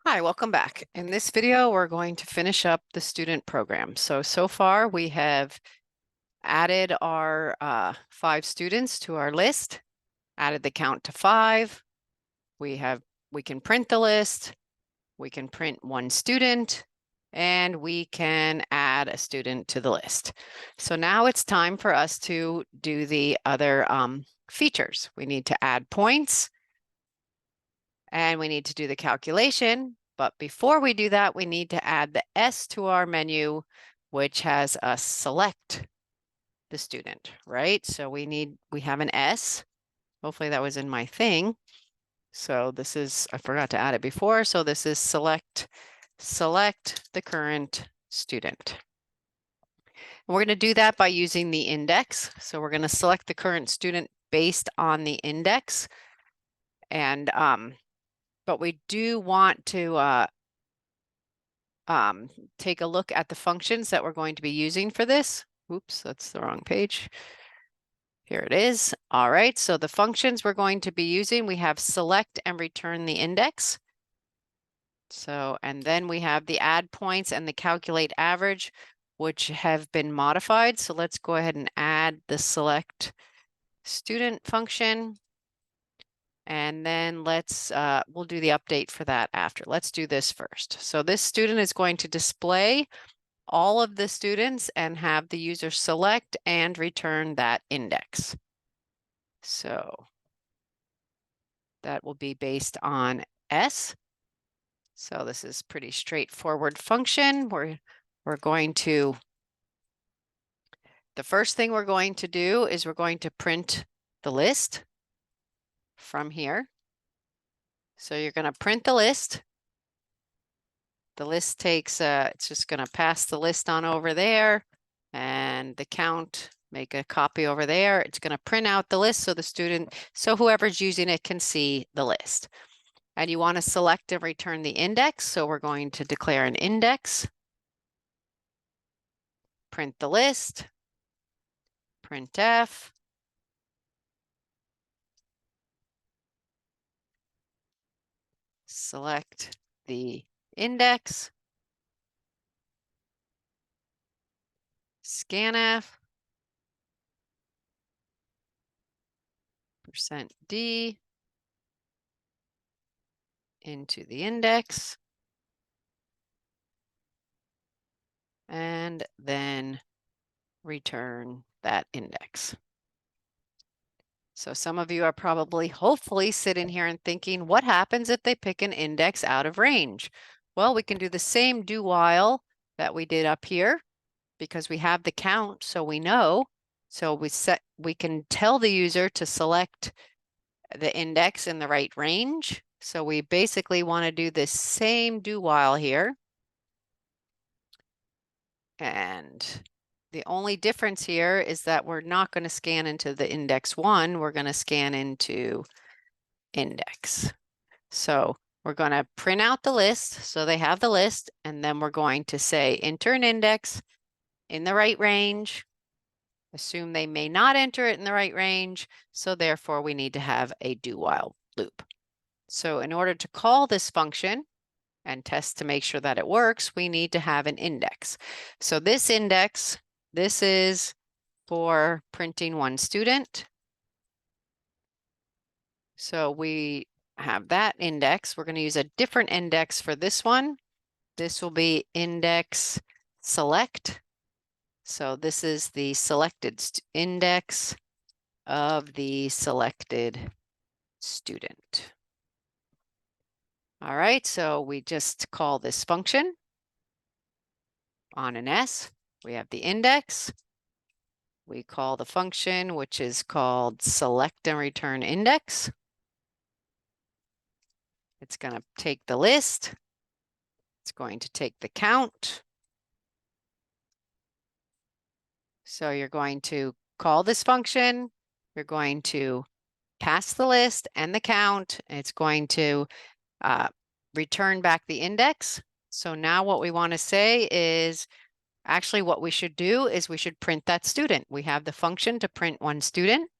Hi, welcome back. In this video, we're going to finish up the student program. So far we have added our 5 students to our list, added the count to 5. We can print the list, we can print 1 student, and we can add a student to the list. So now it's time for us to do the other features. We need to add points, and we need to do the calculation. But before we do that, we need to add the S to our menu, which has us select the student, right? So we have an S. Hopefully that was in my thing. So this is, I forgot to add it before. So this is select the current student. And we're going to do that by using the index. So we're going to select the current student based on the index. And but we do want to take a look at the functions that we're going to be using for this. Oops, that's the wrong page. Here it is. All right, so the functions we're going to be using, we have select and return the index. So, and then we have the add points and the calculate average, which have been modified. So let's go ahead and add the select student function. And then we'll do the update for that after. Let's do this first. So this student is going to display all of the students and have the user select and return that index. So that will be based on S. So this is pretty straightforward function. The first thing we're going to do is we're going to print the list from here. So you're going to print the list. The list takes, it's just going to pass the list on over there, and the count, make a copy over there. It's going to print out the list so whoever's using it can see the list. And you want to select and return the index. So we're going to declare an index, print the list, printf, select the index, scanf, %d into the index, and then return that index. So some of you are probably, hopefully, sitting here and thinking, what happens if they pick an index out of range? Well, we can do the same do while that we did up here because we have the count, so we know. So we can tell the user to select the index in the right range. So we basically want to do the same do while here. And the only difference here is that we're not going to scan into the index 1. We're going to scan into index. So we're going to print out the list so they have the list, and then we're going to say enter an index in the right range. Assume they may not enter it in the right range, so therefore we need to have a do while loop. So in order to call this function and test to make sure that it works, we need to have an index. So this index, this is for printing 1 student. So we have that index. We're going to use a different index for this one. This will be index select. So this is the selected index of the selected student. All right, so we just call this function on an S. We have the index. We call the function, which is called select and return index. It's going to take the list. It's going to take the count. So you're going to call this function. You're going to pass the list and the count. It's going to return back the index. So now what we want to say is, actually what we should do is we should print that student. We have the function to print 1 student.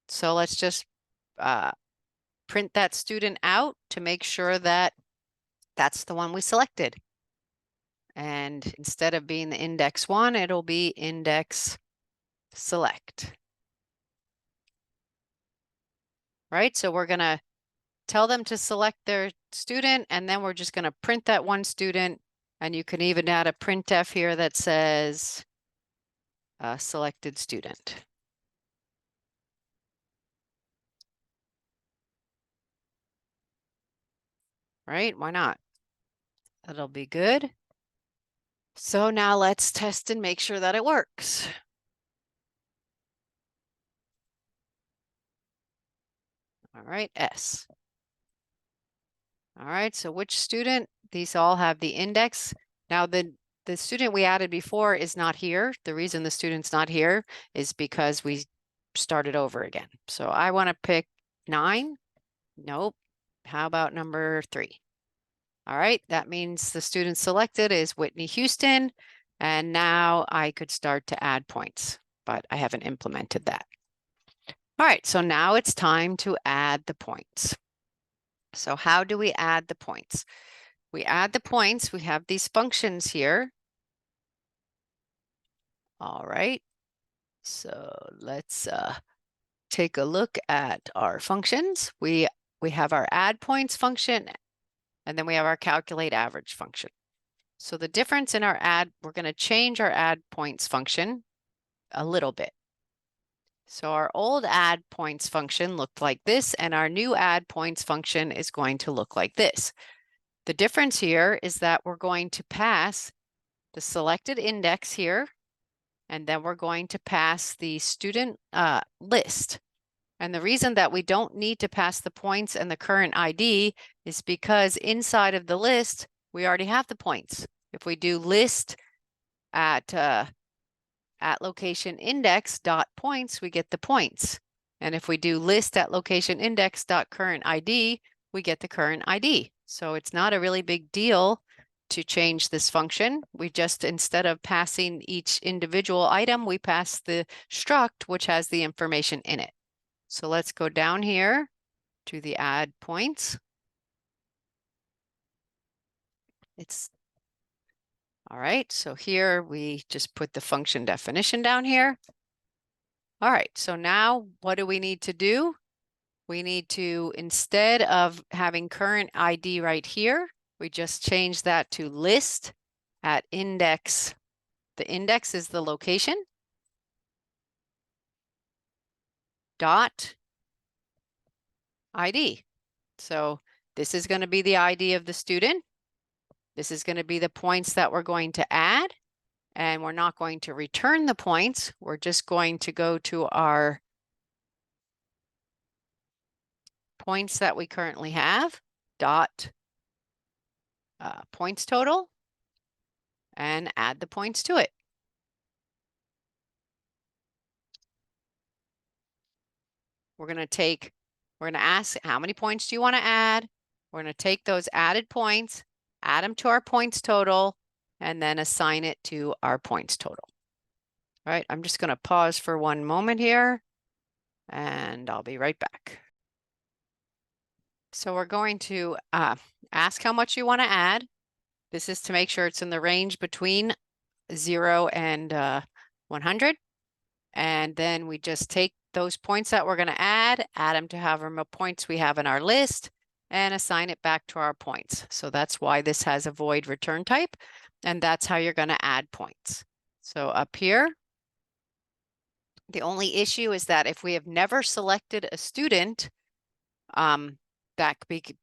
So let's just print that student out to make sure that That's the one we selected. And instead of being the index 1, it'll be index select. Right? So we're going to tell them to select their student, and then we're just going to print that one student. And you can even add a printf here that says selected student. Right? Why not? That'll be good. So now let's test and make sure that it works. All right, S. All right, so which student? These all have the index. Now the student we added before is not here. The reason the student's not here is because we started over again. So I want to pick 9. Nope. How about number 3? All right, that means the student selected is Whitney Houston. And now I could start to add points, but I haven't implemented that. All right, so now it's time to add the points. So how do we add the points? We add the points. We have these functions here. All right, so let's take a look at our functions. We have our add points function, and then we have our calculate average function. So the difference in our add, we're going to change our add points function a little bit. So our old add points function looked like this, and our new add points function is going to look like this. The difference here is that we're going to pass the selected index here, and then we're going to pass the student list. And the reason that we don't need to pass the points and the current ID is because inside of the list, we already have the points. If we do list at location index dot points, we get the points. And if we do list at location index dot current ID, we get the current ID. So it's not a really big deal to change this function. We just, instead of passing each individual item, we pass the struct, which has the information in it. So let's go down here to the add points. It's all right. So here we just put the function definition down here. All right. So now what do we need to do? We need to, instead of having current ID right here, we just change that to list at index. The index is the location dot ID. So this is going to be the ID of the student. This is going to be the points that we're going to add. And we're not going to return the points. We're just going to go to our points that we currently have, dot points total, and add the points to it. We're going to ask how many points do you want to add? We're going to take those added points, add them to our points total, and then assign it to our points total. All right, I'm just going to pause for one moment here, and I'll be right back. So we're going to ask how much you want to add. This is to make sure it's in the range between 0 and 100. And then we just take those points that we're going to add them to however many points we have in our list, and assign it back to our points. So that's why this has a void return type, and that's how you're going to add points. So up here, the only issue is that if we have never selected a student, that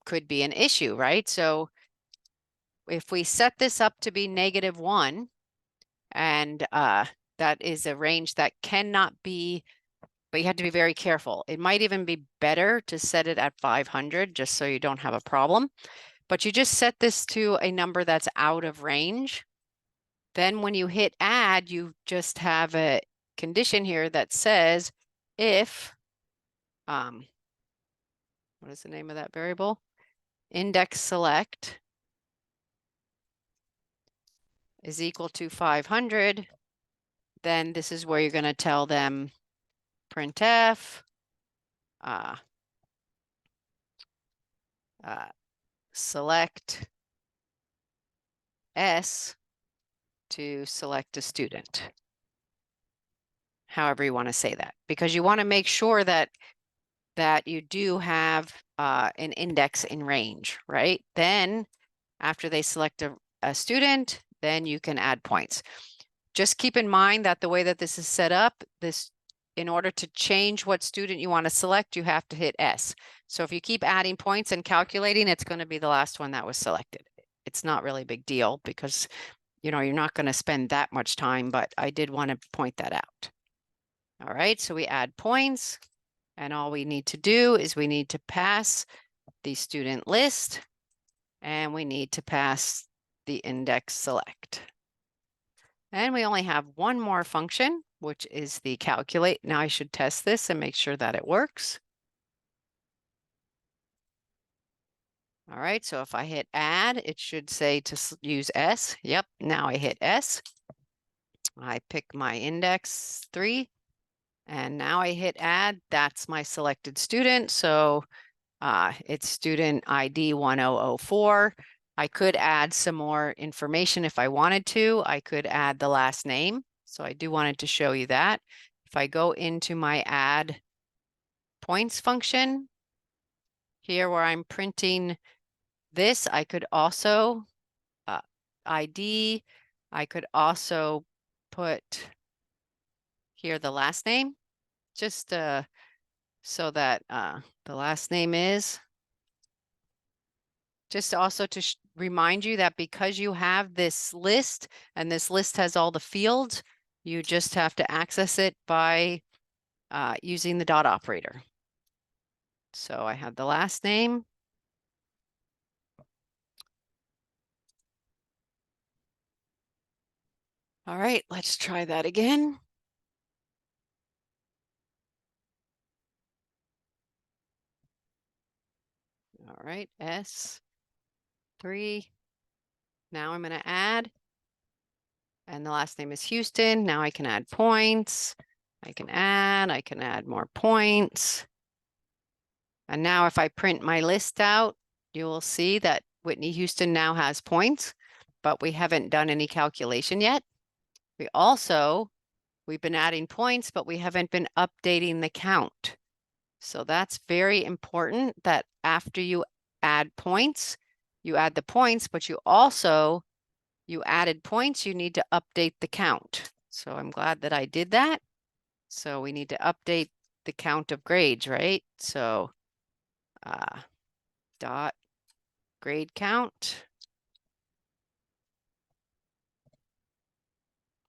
could be an issue, right? So if we set this up to be -1, and that is a range that cannot be, but you have to be very careful. It might even be better to set it at 500 just so you don't have a problem. But you just set this to a number that's out of range. Then when you hit add, you just have a condition here that says if, what is the name of that variable? Index select is equal to 500, then this is where you're going to tell them printf select S to select a student. However you want to say that, because you want to make sure that you do have an index in range, right? Then after they select a student, then you can add points. Just keep in mind that the way that this is set up, in order to change what student you want to select, you have to hit S. So if you keep adding points and calculating, it's going to be the last one that was selected. It's not really a big deal because, you're not going to spend that much time, but I did want to point that out. All right, so we add points, and all we need to do is we need to pass the student list, and we need to pass the index select. And we only have one more function, which is the calculate. Now I should test this and make sure that it works. All right, so if I hit add, it should say to use S. Yep, now I hit S. I pick my index 3, and now I hit add. That's my selected student. So it's student ID 1004. I could add some more information if I wanted to. I could add the last name. So I do wanted to show you that. If I go into my add points function, here where I'm printing this, I could also ID. I could also put here the last name, just so that the last name is, just also to remind you that because you have this list and this list has all the fields, you just have to access it by using the dot operator. So I have the last name. All right, let's try that again. All right, S3. Now I'm going to add, and the last name is Houston. Now I can add points. I can add more points. And now if I print my list out, you will see that Whitney Houston now has points, but we haven't done any calculation yet. We've been adding points, but we haven't been updating the count. So that's very important that after you add points, you add the points, but you added points, you need to update the count. So I'm glad that I did that. So we need to update the count of grades, right? So dot grade count.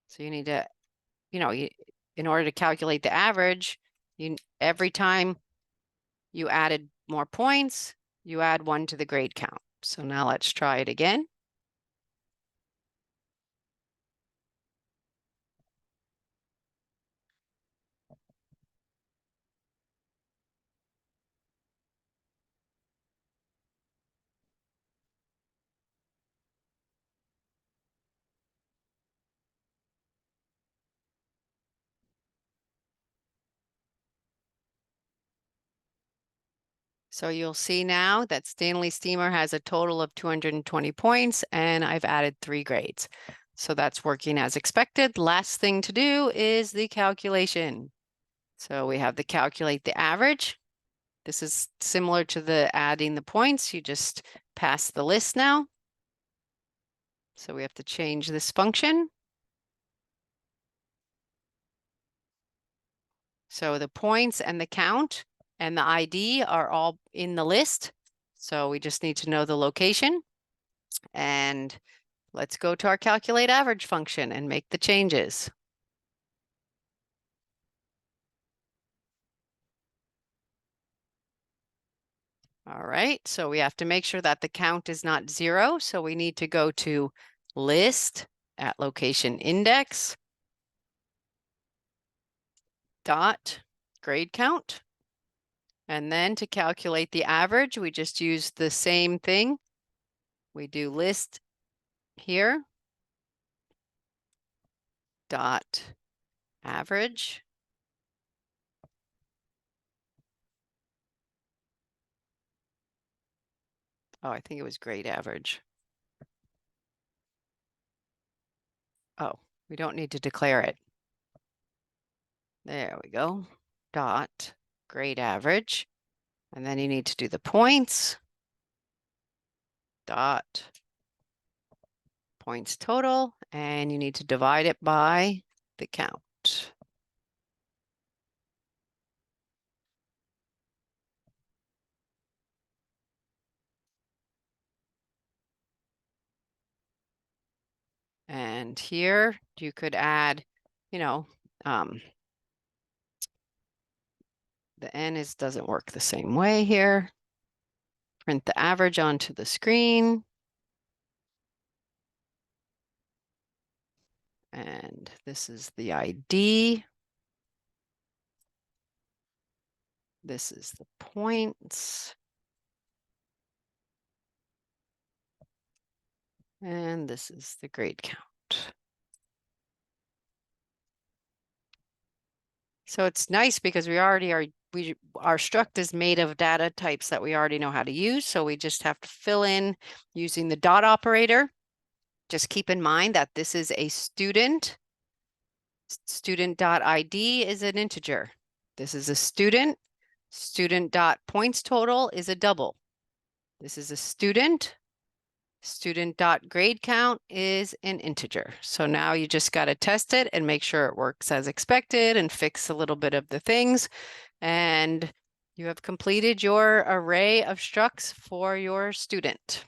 So you need to, in order to calculate the average, every time you added more points, you add 1 to the grade count. So now let's try it again. So you'll see now that Stanley Steamer has a total of 220 points, and I've added 3 grades. So that's working as expected. Last thing to do is the calculation. So we have the calculate the average. This is similar to the adding the points. You just pass the list now. So we have to change this function. So the points and the count and the ID are all in the list. So we just need to know the location. And let's go to our calculate average function and make the changes. All right, so we have to make sure that the count is not 0. So we need to go to list at location index dot grade count. And then to calculate the average, we just use the same thing. We do list here dot average. Oh, I think it was grade average. Oh, we don't need to declare it. There we go. Dot grade average. And then you need to do the points. Dot points total. And you need to divide it by the count. And here you could add, you know, the N doesn't work the same way here. Print the average onto the screen. And this is the ID. This is the points. And this is the grade count. So it's nice because we already are, our struct is made of data types that we already know how to use. So we just have to fill in using the dot operator. Just keep in mind that this is a student. Student.id is an integer. This is a student. Student.points total is a double. This is a student. Student.grade count is an integer. So now you just got to test it and make sure it works as expected and fix a little bit of the things. And you have completed your array of structs for your student.